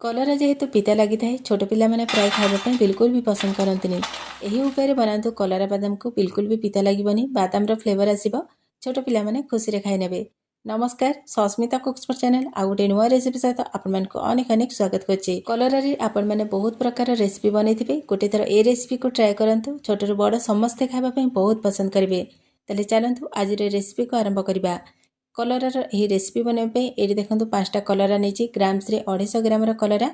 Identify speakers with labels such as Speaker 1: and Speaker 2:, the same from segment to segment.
Speaker 1: कलरा जेहेतु पिता लगी था छोट पिला माने प्राय खाइबा बिल्कुल भी पसंद करते यही उपाय बनातु कलरा बादाम को बिल्कुल भी पिता लगभग बादाम फ्लेवर आसो छोट पिला माने खुशी खाई ने। नमस्कार सस्मिता कुक्स चैनल आउ गोटे नुआ रेसिपी सहित आपको अनेक अनेक स्वागत करछि। कलरा आपण मैंने बहुत प्रकार रेसिपी बनई गोटे थर ए रेसिपी को ट्राए करंतु छोटू बड़ समस्ते खाइबा बहुत पसंद करेंगे। तेल चलतु आज रेसिपी को आरंभ करवा। कलरार यही रेसिपी बनवाई ये देखो 5टा कलरा नहीं ग्राम्स 250 ग्राम कलरा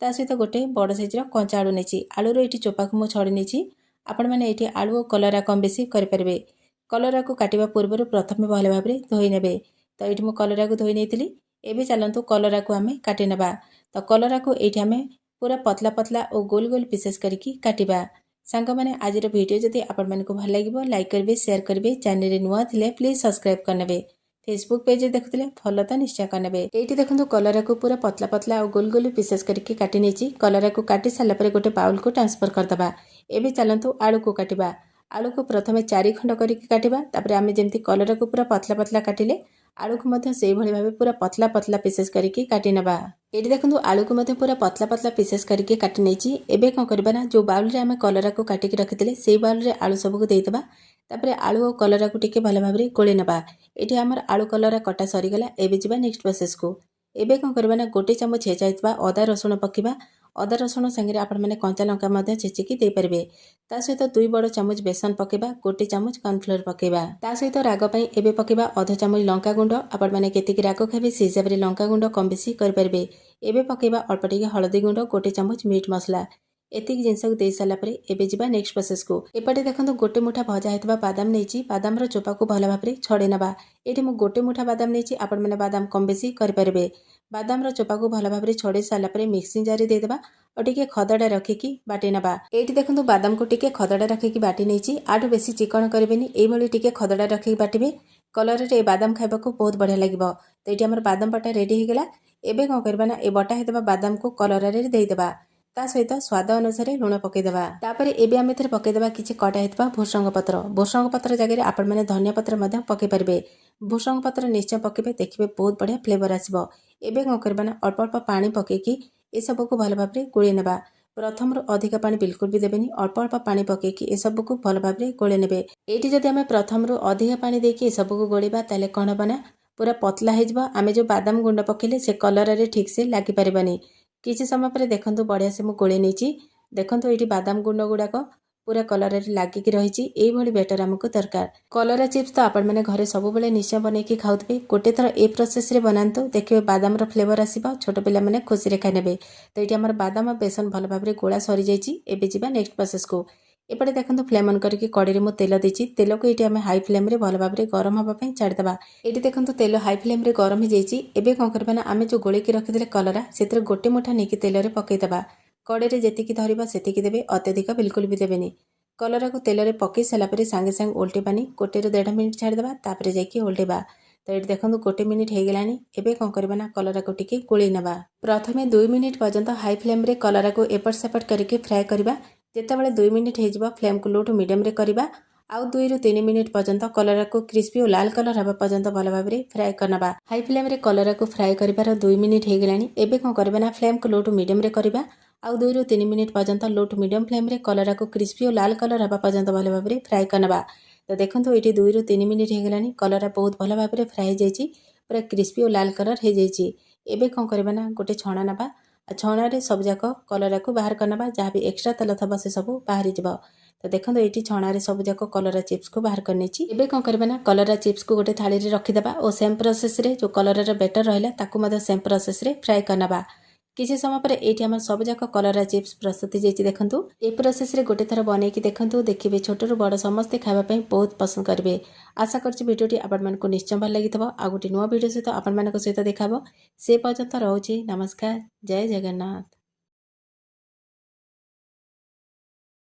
Speaker 1: ता सहित गोटे बड़ साइज कंचा आलू नहीं आलूर ये चोपा को मुझे छड़ी नहीं आपण मैंने ये आलू और कलरा कम बेसी करेंगे। कलरा को काटिबा पूर्व प्रथम भल भाव में धोई ने। तो ये कलरा को धोई नहीं एवं चलतु कलरा को आम काटी ना। तो कलरा को ये आम पूरा पतला पतला और गोल गोल पीसेस करके काटिबा। सांग मैंने आज वीडियो जदि आपण मानक भल लगे लाइक करेंगे शेयर करेंगे चैनल नुआ थे प्लीज सब्सक्राइब करने। फेसबुक पेज देखुले फॉलो तो निश्चय करने। ये देखो कलरा को पूरा पतला पतला और गोल गोल पीसेस करके काटी नहीं कलरा को काटी सारापर गोटे बाउल को ट्रांसफर करदे। एवं चलतु आलू को काटिबा। आलू को प्रथम 4 खंड करके काटिबा तापर आम जमी कलरा को पूरा पतला पतला काटिले आलू को मध्य से भली भाव पूरा पतला पतला पीसेस करके काटी नबा। ये देखो आलू को मध्य पूरा पतला पतला पीसेस करके काटी नहीं एबे कौन करबा ना जो बाउल रे आम कलरा को काटिक रखिते से बाउल रे आलू सबको देदेबा। तापर आलू और कलरा को टिके भल भाव गोले नबा। ये आमर आलू कलरा कटा सरीगला एबे जिबा नेक्स्ट प्रोसेस को। एबे कौन करबा ना गोटे चामच छेचा अदा रसुण पकेबा। अदा रसुण संगे आपण मैंने कंचा लंका मध्य छेचिकी दे पारे। ता सहित 2 बड़ चामच बेसन पकेबा गोटे चामच कॉर्नफ्लोर पकेबा। ता सहित राग पई एबे पकेबा अधा चामच लंका गुंड आपण मैंने केतिक राग खाइबे से हिसाब रे लंका गुंड कम बेसी कर पारे। एबे पकेबा अल्प टिके हळदी गुंड गोटे चामच मीट मसला एतिक जिनस को दे सारा पर एबे जिबा नेक्स्ट प्रोसेस को। एपटे देखो गोटे मुठा भजा होता बादाम नहीं बादाम चोपा को भल भाव में छड़े नवा। ये गोटे मुठा बादाम नहीं आपण मैंने बादाम कम बेसी करेंगे। बादाम चोपा को भल भाव में छड़े सारापर मिक्सिंग जार देदेबा और टिके खदड़ा रखिकी बाटी नवा। ये देखो बादाम को टिके खदड़ा रखिकी बाटी नहीं आठू बेसी चिकन करेंगे ये टिके खदड़ा रखिकी बाटे। कलर रे बादाम खाइबा को बहुत बढ़िया लगे। तो ये आम बादाम बटा रेडी होगला। एबे कौन करबा ना ए बटा होता बादाम को कलर रे देदेबा ता सहित स्वाद अनुसार लुण पकईदेवा। तापर एबे आम एथरे पकईदेवा किछि कटा होता भूसंग पत्र जगह आपण मैंने धनिया पत्र पकई पारे। भूसंग पत्र निश्चय पकेबे देखिए बहुत बढ़िया फ्लेवर आसो। एबे कौन करबा ना अल्प अल्प पानी पकईकी ए सब को भल भाव में गोली नेबा। प्रथम अधिक पानी बिल्कुल भी देवेनि अल्प अल्प पानी पकईकी ए सब को भल भाव में गोली नेबे। एटी जदि आम प्रथम अधिक पानी देकी ए सब को गोलेबा ताले कौन हबा ना पूरा पतला हो आम जो बादाम गुंड पकेले से कलर रे ठीक से लगी पारिबानी। किसी समय पर देखंतु बढ़िया से मु गोले नहीं देखंतु ये बादाम गुंड गुड़ाक पूरा कलर लगिकी रही। ये बेटर आमको दरकार। कलरा चिप्स तो आपण मैंने घरे सब बेले निश्चय बनईकी खाऊे गोटे थर ए प्रोसेस रे बनातु देखिए बादाम फ्लेवर आसो छोट पिला माने खुशी खाई ने। तो ये आम बादाम बेसन भल भाव में गोला सरी जाइए। जी नेक्स्ट प्रोसेस को। एपटे देखो फ्लेम ऑन करके कड़ी में तेल देती तेल को ये आम हाई फ्लेम रे भल भाव में गरम हाँपाई छाड़देवा। ये देखो तेल हाई फ्लेम रे गरम हो जाए। कौन करबा ना आम जो गोलेकी रखिदे कलरा से गोटे मुठा नहीं तेल रे पकईदेवा। कड़े जी धरवा से देवे अत्यधिक बिल्कुल भी देवेनि। कलरा को तेल रे पकई सारापर सांगे सांगे ओल्टेबानी गोटे 1.5 मिनिट छाड़देवा तापर जाकि ओल्टेबा। तो ये देखो 1 मिनिट हो गलानी। एबे कौन करबा ना कलरा को टिके गोली नवा। प्रथमे 2 मिनिट पर्यंत हाई फ्लेम रे कलरा को एपट सेपट करके फ्राए करबा। जितेबाला 2 मिनिट हो फ्लेम को लो टू मीडियम रे करबा। आउ 2 ରୁ 3 मिनिट पर्यंत कलरा को क्रिस्पी और लाल कलर हवा पर्यंत भल भाव में फ्राए करनबा। हाई फ्लेम रे कलरा को फ्राए करिबार 2 मिनिट हो गलानी। एबे कौन करबा ना फ्लेम को लो टू मीडियम रे करबा। आउ 2 ରୁ 3 मिनिट पर्यंत लो टू मीडियम फ्लेम रे कलरा को क्रिस्पी और लाल कलर हवा पर्यंत भल भाव में फ्राए करनबा। तो देखंतु ये 2 ରୁ 3 मिनिट हो गलानी कलरा बहुत भल भाव में फ्राए जाइए पूरा क्रिस्पी और लाल कलर हो जाइए। एबे कौन करबा ना गोटे छणा नबा। छणा रे सब जाक कलरा को बाहर करनबा जहाँ भी एक्स्ट्रा तेल थबा से सब बाहरी जिवो। तो देखो ये छणा रे सब जाक कलरा चिप्स को बाहर करनी। एबे कौन करबा ना कलरा चिप्स को गोटे थाली रे रखिदेबा और सेम प्रोसेस रे जो कलरा बेटर रहिला ताकू मध्य सेम प्रोसेस रे फ्राए करनबा। किसी समय पर ये आम सब जाक कलरा चिप्स प्रस्तुत जाइए। देखंतु ए प्रोसेस रे गोटे थर बनईकी देखंतु देखिए छोट रू बड़ समस्ते खाइबा बहुत पसंद करेंगे। आशा करछि भिडियोटी आपण मानकु निश्चय भल लगी। आ गोटे नुआ भिडियो सहित आपण मानक सहित देखाबो। से पर्यंत रोचे नमस्कार जय जगन्नाथ।